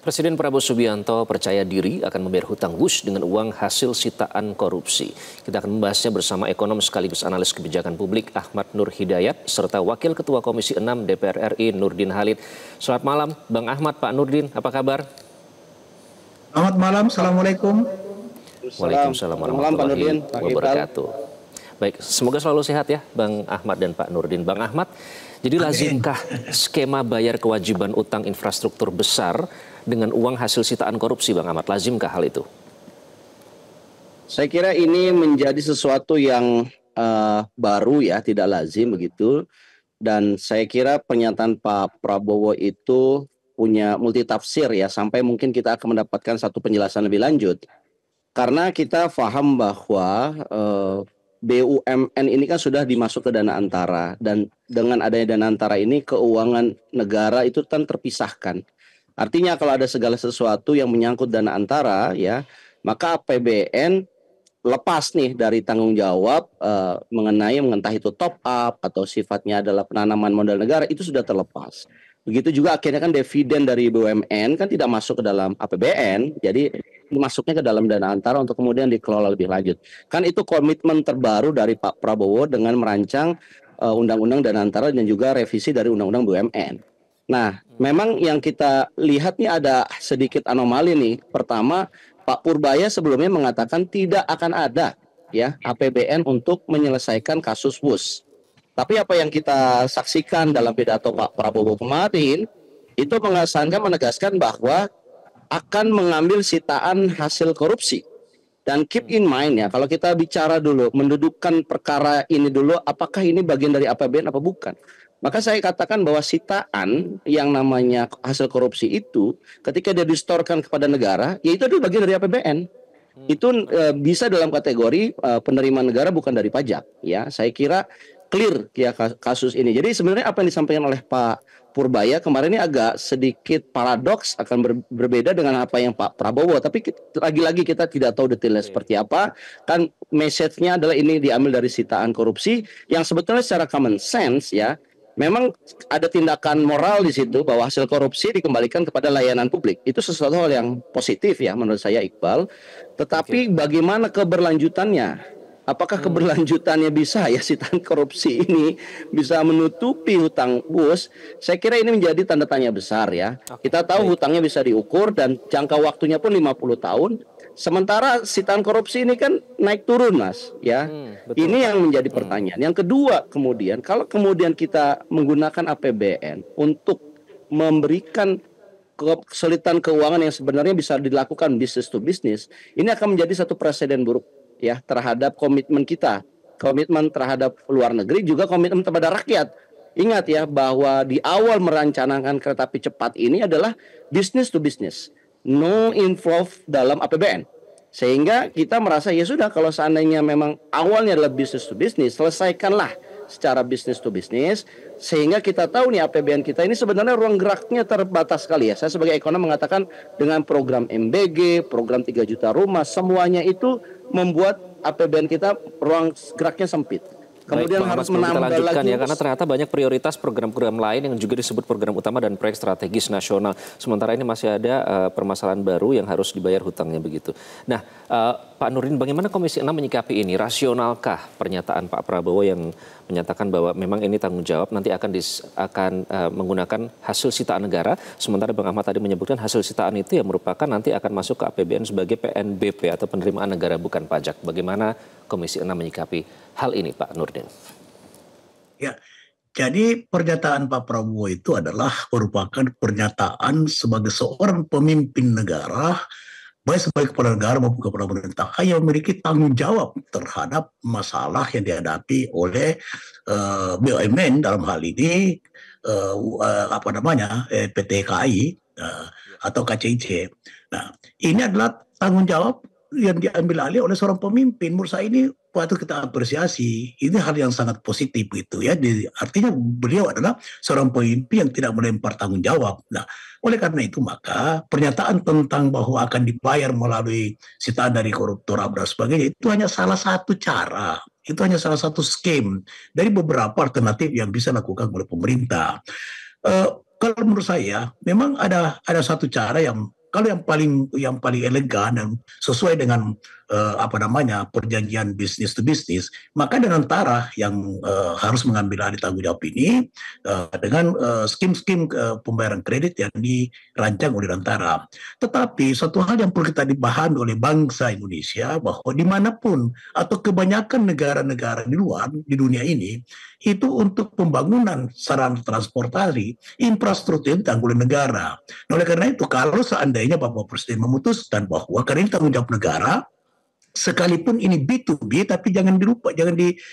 Presiden Prabowo Subianto percaya diri akan membayar hutang Bush dengan uang hasil sitaan korupsi. Kita akan membahasnya bersama ekonom sekaligus analis kebijakan publik Ahmad Nur Hidayat serta Wakil Ketua Komisi 6 DPR RI Nurdin Halid. Selamat malam Bang Ahmad, Pak Nurdin, apa kabar? Selamat malam, Assalamualaikum. Waalaikumsalam warahmatullahi wabarakatuh. Baik, semoga selalu sehat ya Bang Ahmad dan Pak Nurdin. Bang Ahmad, jadi lazimkah skema bayar kewajiban utang infrastruktur besar dengan uang hasil sitaan korupsi, Bang Ahmad? Lazimkah hal itu? Saya kira ini menjadi sesuatu yang baru ya, tidak lazim begitu. Dan saya kira pernyataan Pak Prabowo itu punya multitafsir ya, sampai mungkin kita akan mendapatkan satu penjelasan lebih lanjut. Karena kita paham bahwa BUMN ini kan sudah dimasuk ke dana antara, dan dengan adanya dana antara ini keuangan negara itu kan terpisahkan. Artinya kalau ada segala sesuatu yang menyangkut dana antara ya, maka APBN lepas nih dari tanggung jawab mengenai entah itu top up atau sifatnya adalah penanaman modal negara, itu sudah terlepas. Begitu juga akhirnya kan dividen dari BUMN kan tidak masuk ke dalam APBN, jadi masuknya ke dalam dana antara untuk kemudian dikelola lebih lanjut. Kan itu komitmen terbaru dari Pak Prabowo dengan merancang undang-undang dana antara dan juga revisi dari undang-undang BUMN. Nah, memang yang kita lihat nih ada sedikit anomali nih. Pertama, Pak Purbaya sebelumnya mengatakan tidak akan ada ya APBN untuk menyelesaikan kasus Bush. Tapi apa yang kita saksikan dalam pidato Pak Prabowo kemarin itu menegaskan bahwa akan mengambil sitaan hasil korupsi. Dan keep in mind ya, kalau kita bicara dulu, mendudukkan perkara ini dulu, apakah ini bagian dari APBN apa bukan? Maka saya katakan bahwa sitaan yang namanya hasil korupsi itu, ketika dia distorkan kepada negara, ya itu adalah bagian dari APBN. Itu bisa dalam kategori penerimaan negara bukan dari pajak. Ya, saya kira clear ya kasus ini. Jadi sebenarnya apa yang disampaikan oleh Pak Purbaya kemarin ini agak sedikit paradoks, akan berbeda dengan apa yang Pak Prabowo. Tapi lagi-lagi kita tidak tahu detailnya seperti apa. Kan message-nya adalah ini diambil dari sitaan korupsi yang sebetulnya secara common sense ya, memang ada tindakan moral di situ bahwa hasil korupsi dikembalikan kepada layanan publik. Itu sesuatu hal yang positif ya menurut saya, Iqbal. Tetapi bagaimana keberlanjutannya? Apakah keberlanjutannya bisa ya sitaan korupsi ini bisa menutupi hutang Bush? Saya kira ini menjadi tanda tanya besar ya. Kita tahu hutangnya bisa diukur dan jangka waktunya pun 50 tahun. Sementara sitaan korupsi ini kan naik turun, Mas, ya. Ini yang menjadi pertanyaan. Yang kedua, kemudian kalau kemudian kita menggunakan APBN untuk memberikan kesulitan keuangan yang sebenarnya bisa dilakukan business to business, ini akan menjadi satu presiden buruk ya terhadap komitmen kita, komitmen terhadap luar negeri, juga komitmen kepada rakyat. Ingat ya bahwa di awal merencanakan kereta api cepat ini adalah business to business, no involve dalam APBN. Sehingga kita merasa ya sudah, kalau seandainya memang awalnya adalah business to business, selesaikanlah secara business to business, sehingga kita tahu nih APBN kita ini sebenarnya ruang geraknya terbatas sekali ya. Saya sebagai ekonom mengatakan dengan program MBG, program 3 juta rumah, semuanya itu membuat APBN kita ruang geraknya sempit. Kemudian harus menambah lagi ya, karena ternyata banyak prioritas program-program lain yang juga disebut program utama dan proyek strategis nasional. Sementara ini masih ada permasalahan baru yang harus dibayar hutangnya begitu. Nah, Pak Nurdin, bagaimana Komisi 6 menyikapi ini? Rasionalkah pernyataan Pak Prabowo yang menyatakan bahwa memang ini tanggung jawab nanti akan menggunakan hasil sitaan negara, sementara Bang Ahmad tadi menyebutkan hasil sitaan itu yang merupakan nanti akan masuk ke APBN sebagai PNBP atau penerimaan negara bukan pajak. Bagaimana Komisi 6 menyikapi hal ini, Pak Nurdin? Ya, jadi pernyataan Pak Prabowo itu adalah merupakan pernyataan sebagai seorang pemimpin negara, baik sebagai kepala negara maupun kepala pemerintahan yang memiliki tanggung jawab terhadap masalah yang dihadapi oleh BUMN dalam hal ini PT KAI atau KCIC. Nah, ini adalah tanggung jawab yang diambil alih oleh seorang pemimpin. Menurut saya ini patut kita apresiasi. Ini hal yang sangat positif gitu ya. Artinya beliau adalah seorang pemimpin yang tidak melempar tanggung jawab. Nah, oleh karena itu maka pernyataan tentang bahwa akan dibayar melalui sitaan dari koruptor dan sebagainya itu hanya salah satu cara. Itu hanya salah satu skema dari beberapa alternatif yang bisa dilakukan oleh pemerintah. kalau menurut saya memang ada satu cara yang kalau yang paling elegan dan sesuai dengan perjanjian bisnis to bisnis, maka dengan antara yang harus mengambil alih tanggung jawab ini dengan skim-skim pembayaran kredit yang dirancang oleh antara. Tetapi satu hal yang perlu kita dipahami oleh bangsa Indonesia bahwa dimanapun atau kebanyakan negara-negara di luar di dunia ini itu untuk pembangunan sarana transportasi infrastruktur ditanggung oleh negara. Nah, oleh karena itu kalau seandainya Bapak Presiden memutuskan bahwa karena ini tanggung jawab negara, sekalipun ini B2B, tapi jangan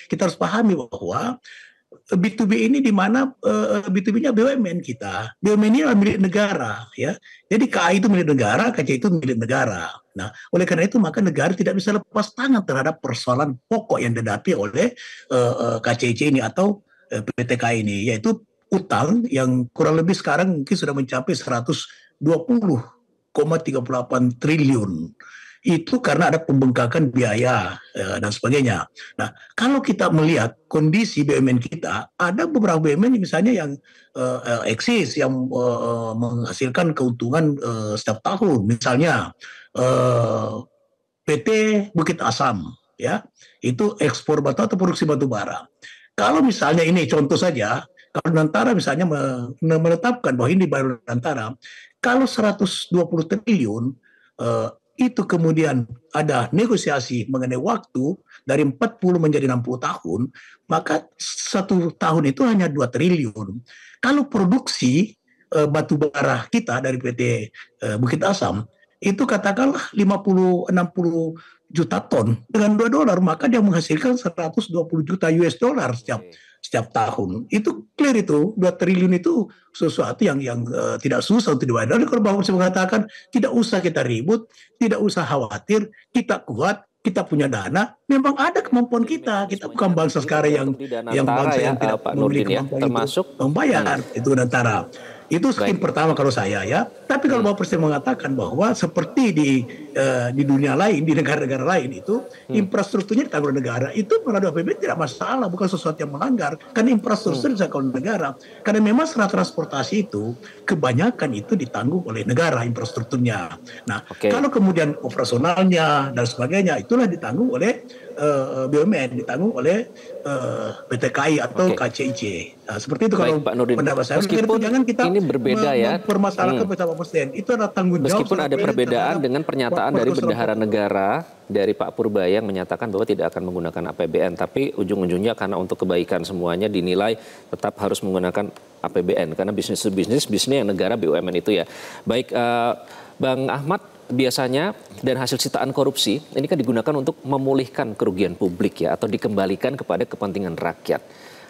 kita harus pahami bahwa B2B ini di mana B2B-nya BUMN kita. BUMN ini adalah milik negara, ya. Jadi KAI itu milik negara, KCI itu milik negara. Nah, oleh karena itu maka negara tidak bisa lepas tangan terhadap persoalan pokok yang dihadapi oleh KCIC ini atau PT KAI ini, yaitu utang yang kurang lebih sekarang mungkin sudah mencapai 120,38 triliun. Itu karena ada pembengkakan biaya dan sebagainya. Nah, kalau kita melihat kondisi BUMN kita, ada beberapa BUMN misalnya yang eksis, yang menghasilkan keuntungan setiap tahun. Misalnya PT Bukit Asam, ya, itu ekspor batu atau produksi batu bara. Kalau misalnya ini contoh saja, kalau Nantara misalnya menetapkan bahwa ini baru Nantara, kalau 120 triliun itu kemudian ada negosiasi mengenai waktu dari 40 menjadi 60 tahun, maka satu tahun itu hanya 2 triliun. Kalau produksi batu bara kita dari PT Bukit Asam, itu katakanlah 50-60 juta ton dengan $2, maka dia menghasilkan 120 juta US dollar setiap tahun. Itu clear, itu 2 triliun itu sesuatu yang tidak susah untuk dibayar. Dan kalau Bapak mengatakan tidak usah kita ribut, tidak usah khawatir, kita kuat, kita punya dana, memang ada kemampuan kita bukan bangsa sekarang yang bangsa yang tidak memiliki kemampuan termasuk membayar itu antara. Itu skim pertama kalau saya, ya. Tapi kalau Bapak Presiden mengatakan bahwa seperti di dunia lain, di negara-negara lain itu infrastrukturnya ditanggung negara, itu melalui APBN tidak masalah, bukan sesuatu yang melanggar. Karena infrastruktur ditanggung negara. Karena memang sarana transportasi itu kebanyakan itu ditanggung oleh negara infrastrukturnya. Nah, kalau kemudian operasionalnya dan sebagainya itulah ditanggung oleh BUMN, ditanggung oleh PT KAI atau KCIC. Nah, seperti itu. Baik, kalau pendapat saya. Meskipun jangan kita ini berbeda ya. Permasalahan bersama Presiden itu adalah tanggung jawab. Meskipun ada perbedaan dengan pernyataan dari bendahara negara dari Pak Purbaya yang menyatakan bahwa tidak akan menggunakan APBN, tapi ujung-ujungnya karena untuk kebaikan semuanya dinilai tetap harus menggunakan APBN karena bisnis yang negara BUMN itu, ya. Baik, Bang Ahmad, biasanya dan hasil sitaan korupsi ini kan digunakan untuk memulihkan kerugian publik, ya, atau dikembalikan kepada kepentingan rakyat.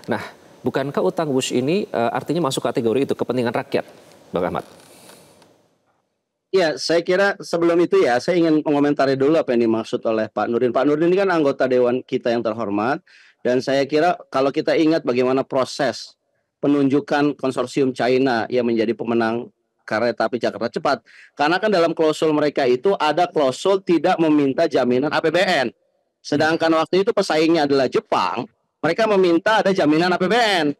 Nah, bukankah utang WUS ini artinya masuk kategori itu, kepentingan rakyat, Bang Ahmad? Ya, saya kira sebelum itu ya, saya ingin mengomentari dulu apa yang dimaksud oleh Pak Nurdin. Pak Nurdin ini kan anggota Dewan kita yang terhormat, dan saya kira kalau kita ingat bagaimana proses penunjukan konsorsium China yang menjadi pemenang kereta api Jakarta Cepat, karena kan dalam klausul mereka itu ada klausul tidak meminta jaminan APBN. Sedangkan waktu itu pesaingnya adalah Jepang, mereka meminta ada jaminan APBN.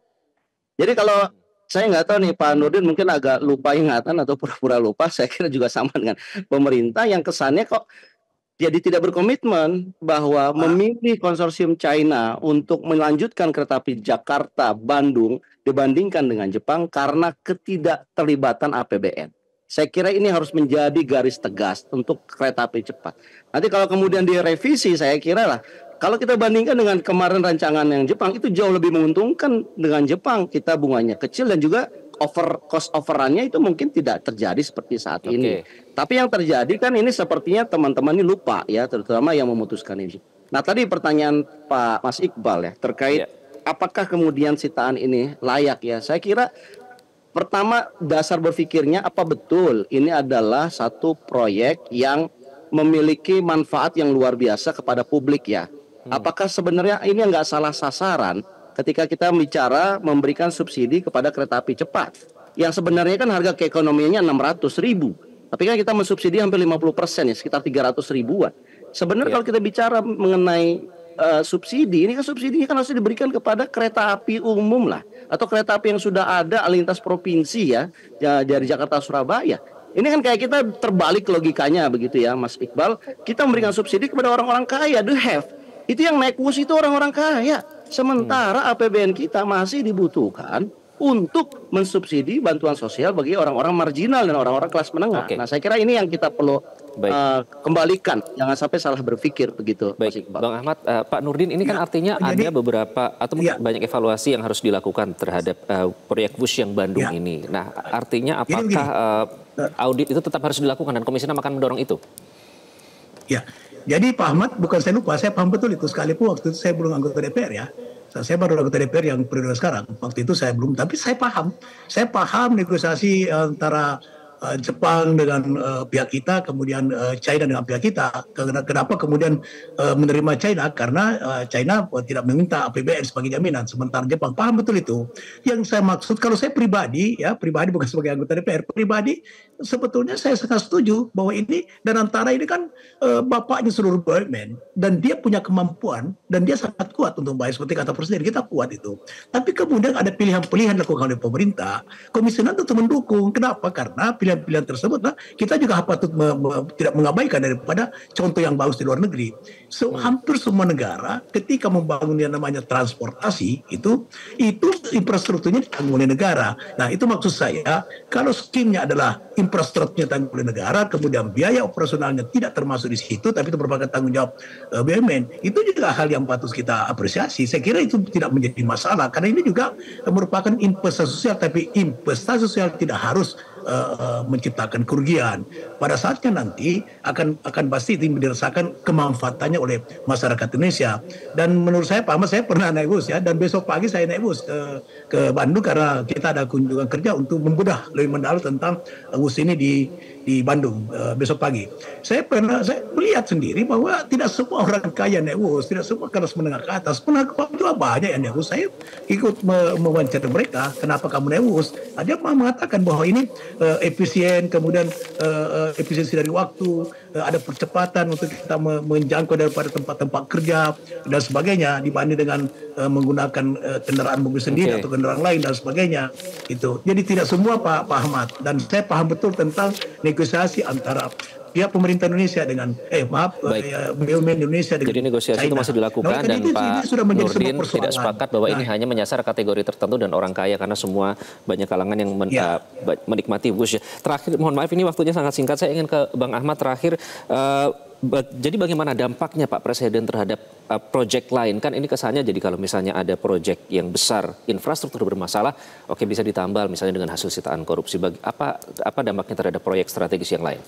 Jadi kalau saya nggak tahu nih, Pak Nurdin mungkin agak lupa ingatan atau pura-pura lupa, saya kira juga sama dengan pemerintah yang kesannya kok jadi tidak berkomitmen bahwa memilih konsorsium China untuk melanjutkan kereta api Jakarta-Bandung dibandingkan dengan Jepang karena ketidakterlibatan APBN. Saya kira ini harus menjadi garis tegas untuk kereta api cepat. Nanti kalau kemudian direvisi, saya kira lah, kalau kita bandingkan dengan kemarin rancangan yang Jepang, itu jauh lebih menguntungkan dengan Jepang. Kita bunganya kecil dan juga cost overrun-nya itu mungkin tidak terjadi seperti saat ini. Tapi yang terjadi kan ini sepertinya teman-teman ini lupa, ya, terutama yang memutuskan ini. Nah, tadi pertanyaan Pak Mas Iqbal, ya, terkait apakah kemudian sitaan ini layak, ya. Saya kira pertama dasar berpikirnya apa betul ini adalah satu proyek yang memiliki manfaat yang luar biasa kepada publik, ya. Apakah sebenarnya ini nggak salah sasaran ketika kita bicara memberikan subsidi kepada kereta api cepat yang sebenarnya kan harga keekonomiannya 600.000, tapi kan kita mensubsidi hampir 50%, ya, sekitar 300 ribuan. Sebenarnya kalau kita bicara mengenai subsidi. Ini kan subsidinya kan harus diberikan kepada kereta api umum lah, atau kereta api yang sudah ada lintas provinsi ya, dari Jakarta Surabaya. Ini kan kayak kita terbalik logikanya begitu ya, Mas Iqbal. Kita memberikan subsidi kepada orang-orang kaya, the have. Itu yang naik bus itu orang-orang kaya. Sementara APBN kita masih dibutuhkan untuk mensubsidi bantuan sosial bagi orang-orang marginal dan orang-orang kelas menengah. Nah, saya kira ini yang kita perlu kembalikan. Jangan sampai salah berpikir begitu. Baik, Bang Ahmad, Pak Nurdin, ini kan artinya ada beberapa atau banyak evaluasi yang harus dilakukan terhadap proyek bus yang Bandung ini. Nah, artinya apakah audit itu tetap harus dilakukan dan Komisi 6 akan mendorong itu? Ya, jadi Pak Ahmad, bukan saya lupa, saya paham betul itu. Sekalipun waktu itu saya belum anggota DPR ya. Saya baru anggota DPR yang periode sekarang. Waktu itu saya belum, tapi saya paham. Saya paham negosiasi antara Jepang dengan pihak kita, kemudian China dengan pihak kita. Kenapa kemudian menerima China? Karena China tidak meminta APBN sebagai jaminan, sementara Jepang. Paham betul itu. Yang saya maksud, kalau saya pribadi, ya pribadi bukan sebagai anggota DPR, pribadi sebetulnya saya sangat setuju bahwa ini, dan antara ini kan bapaknya seluruh BUMN, dan dia punya kemampuan, dan dia sangat kuat untuk bayar, seperti kata Presiden, kita kuat itu. Tapi kemudian ada pilihan-pilihan dilakukan oleh pemerintah, Komisi 6 tentu mendukung. Kenapa? Karena pilihan tersebut kita juga patut tidak mengabaikan daripada contoh yang bagus di luar negeri. Hampir semua negara ketika membangun yang namanya transportasi itu infrastrukturnya ditanggung oleh negara. Nah, itu maksud saya, kalau skimnya adalah infrastrukturnya ditanggung oleh negara, kemudian biaya operasionalnya tidak termasuk di situ, tapi itu merupakan tanggung jawab BUMN, itu juga hal yang patut kita apresiasi. Saya kira itu tidak menjadi masalah, karena ini juga merupakan investasi sosial, tapi investasi sosial tidak harus menciptakan kerugian. Pada saatnya nanti akan pasti dirasakan kemanfaatannya oleh masyarakat Indonesia. Dan menurut saya, Pak Ahmad, saya pernah naik bus ya, dan besok pagi saya naik bus ke Bandung karena kita ada kunjungan kerja untuk membedah lebih mendalam tentang bus ini di Bandung besok pagi. Saya melihat sendiri bahwa tidak semua orang kaya naik bus, tidak semua kelas menengah ke atas. Menengah ke bawah juga banyak yang naik bus. Saya ikut mewawancara mereka, kenapa kamu naik bus? Dia mengatakan bahwa ini efisien, kemudian efisiensi dari waktu, ada percepatan untuk kita menjangkau daripada tempat-tempat kerja dan sebagainya dibanding dengan menggunakan kendaraan mobil sendiri atau kendaraan lain dan sebagainya. Itu. Jadi tidak semua Pak Ahmad, dan saya paham betul tentang negosiasi antara pihak pemerintah Indonesia dengan BUMN Indonesia dengan Jadi negosiasi China. itu masih dilakukan, dan Pak Nurdin tidak sepakat bahwa ini hanya menyasar kategori tertentu dan orang kaya, karena semua banyak kalangan yang menikmati bus. Terakhir, mohon maaf ini waktunya sangat singkat, saya ingin ke Bang Ahmad terakhir. Jadi bagaimana dampaknya Pak Presiden terhadap proyek lain? Kan ini kesannya jadi kalau misalnya ada proyek yang besar, infrastruktur bermasalah, oke bisa ditambal misalnya dengan hasil sitaan korupsi. Apa dampaknya terhadap proyek strategis yang lain?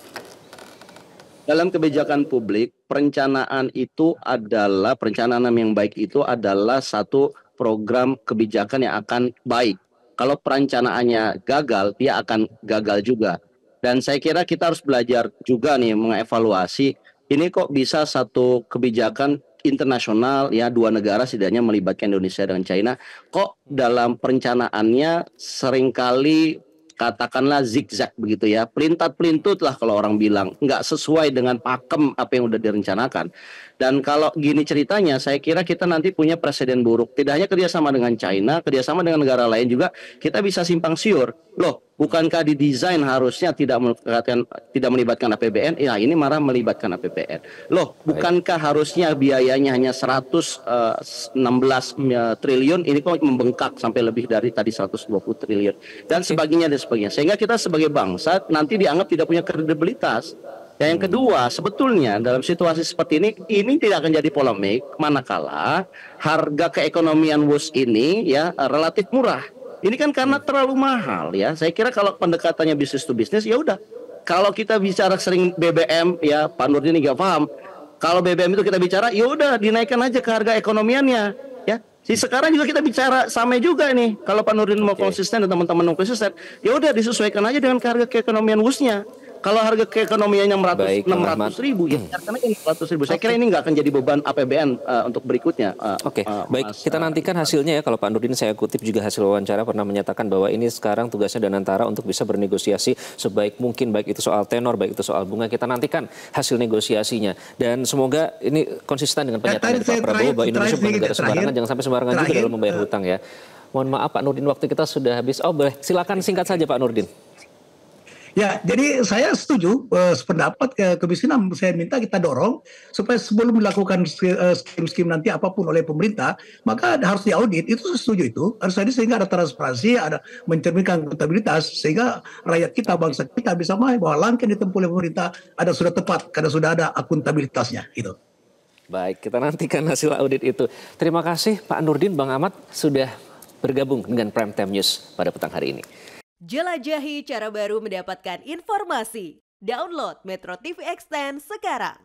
Dalam kebijakan publik, perencanaan yang baik itu adalah satu program kebijakan yang akan baik. Kalau perencanaannya gagal, dia akan gagal juga. Dan saya kira kita harus belajar juga nih mengevaluasi, ini kok bisa satu kebijakan internasional ya, dua negara setidaknya melibatkan Indonesia dengan China, kok dalam perencanaannya seringkali katakanlah zigzag begitu ya, pelintat-pelintut lah kalau orang bilang, nggak sesuai dengan pakem apa yang udah direncanakan. Dan kalau gini ceritanya, saya kira kita nanti punya presiden buruk. Tidak hanya kerjasama dengan China, kerjasama dengan negara lain juga, kita bisa simpang siur. Loh, bukankah didesain harusnya tidak melibatkan APBN? Ya, ini malah melibatkan APBN. Loh, bukankah harusnya biayanya hanya 116 triliun, ini kok membengkak sampai lebih dari tadi 120 triliun. Dan sebagainya dan sebagainya. Sehingga kita sebagai bangsa nanti dianggap tidak punya kredibilitas. Dan yang kedua, sebetulnya dalam situasi seperti ini tidak akan jadi polemik manakala harga keekonomian WUS ini ya relatif murah. Ini kan karena terlalu mahal ya. Saya kira kalau pendekatannya bisnis to bisnis ya udah. Kalau kita bicara sering BBM ya, Pak Nurdin nggak paham. Kalau BBM itu kita bicara, ya udah dinaikkan aja ke harga ekonomiannya ya. Sekarang juga kita bicara sama juga nih. Kalau Pak Nurdin mau konsisten dan teman-teman mau konsisten, ya udah disesuaikan aja dengan harga keekonomian WUS-nya. Kalau harga keekonomiannya Baik, Bang 600 ribu, ya karena 600 ribu. Saya kira ini nggak akan jadi beban APBN untuk berikutnya. Oke, baik. Kita nantikan hasilnya ya. Kalau Pak Nurdin, saya kutip juga hasil wawancara pernah menyatakan bahwa ini sekarang tugasnya Danantara untuk bisa bernegosiasi sebaik mungkin, baik itu soal tenor, baik itu soal bunga. Kita nantikan hasil negosiasinya. Dan semoga ini konsisten dengan pernyataan Pak Prabowo bahwa Indonesia bukan negara sembarangan, jangan sampai sembarangan juga dalam membayar hutang ya. Mohon maaf Pak Nurdin, waktu kita sudah habis. Oh boleh, silakan singkat saja Pak Nurdin. Ya, jadi saya setuju sependapat kemiskinan. Saya minta kita dorong supaya sebelum dilakukan skim-skim nanti apapun oleh pemerintah, maka harus diaudit. Itu saya setuju itu. Harus ada sehingga ada transparansi, ada mencerminkan akuntabilitas sehingga rakyat kita, bangsa kita bisa memahami bahwa langkah yang ditempuh oleh pemerintah sudah tepat karena sudah ada akuntabilitasnya. Gitu. Baik, kita nantikan hasil audit itu. Terima kasih Pak Nurdin, Bang Ahmad sudah bergabung dengan Prime Time News pada petang hari ini. Jelajahi cara baru mendapatkan informasi. Download Metro TV Extend sekarang.